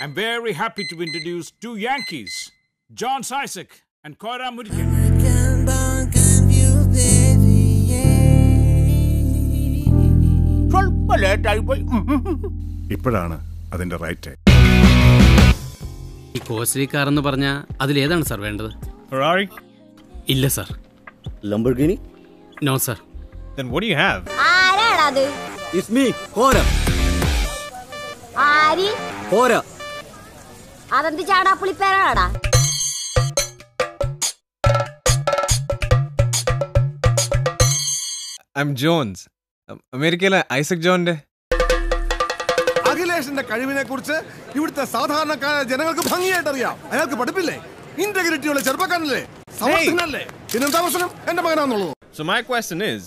I'm very happy to introduce two Yankees, John Isaac and Cora Murikan. ഇപ്പോഴാണ് അതിന്റെ right. ഈ costly car എന്ന് പറഞ്ഞാൽ അതിലേതാണ് സാർ വേണ്ടത്? Ferrari? ഇല്ല sir. Lamborghini? No sir. Then what do you have? ആരാണത്? It's me, Cora. Ary? Cora. അതെന്ത് ചാടാപ്പുളിപ്പേരാടാ? I'm Jones. അമേരിക്കയിലെ ഐസക് ജോണിന്റെ. അഖിലേഷിന്റെ കഴിവിനെ കുറിച്ച് ഇവിടുത്തെ സാധാരണക്കാരായ ജനങ്ങൾക്ക് ഭംഗിയായിട്ട് അറിയാം. അയാൾക്ക് പഠിപ്പില്ലേ? ഇന്റഗ്രിറ്റിയുള്ള ചെറുപ്പക്കാരനല്ലേ? സമർത്ഥനല്ലേ? പിന്നെന്താ പ്രശ്നം? എന്റെ മകനാന്നുള്ളൂ. So my question is,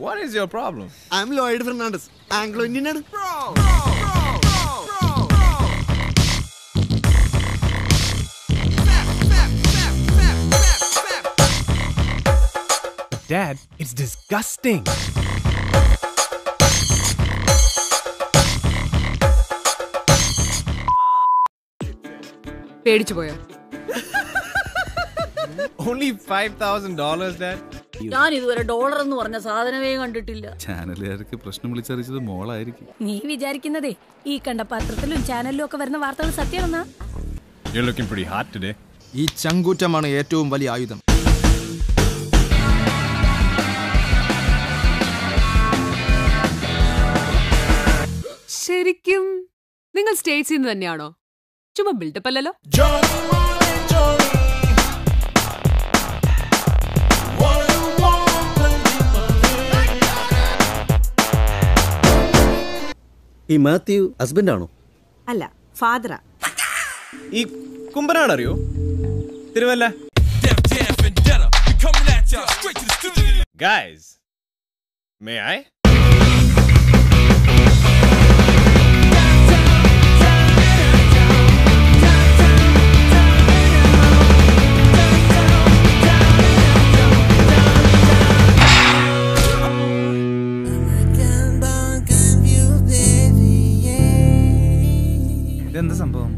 what is your problem? I'm Lloyd Fernandez. Anglo-Indian ആണ്. Dad, it's disgusting. പേടിച്ചു പോയോ? Only $5,000, Dad? ഞാൻ ഇതുവരെ ഡോളർ എന്ന് പറഞ്ഞ സാധനമേ കണ്ടിട്ടില്ല. ചാനലുകാർക്ക് പ്രശ്നം വിളിച്ചറിയിച്ചത് മോളായിരിക്കും. നീ വിചാരിക്കുന്നതേ ഈ കണ്ട പത്രത്തിലും ചാനലിലും ഒക്കെ വരുന്ന വാർത്തകൾ സത്യമാണെന്നാ? You're looking pretty hot today. ഈ ചങ്കൂറ്റമാണ് ഏറ്റവും വലിയ ആയുധം. ശരിക്കും നിങ്ങൾ സ്റ്റേറ്റ്സിൽ നിന്ന് തന്നെയാണോ? ചുമ്മാ ബിൽഡപ്പ് അല്ലല്ലോ. ഈ മാത്യു ഹസ്ബൻഡ് ആണോ? അല്ല, ഫാദറാ. ഈ കുമ്പനാട് അറിയോ? തിരുവല്ല. Guys, may I? ഇതെന്താ സംഭവം?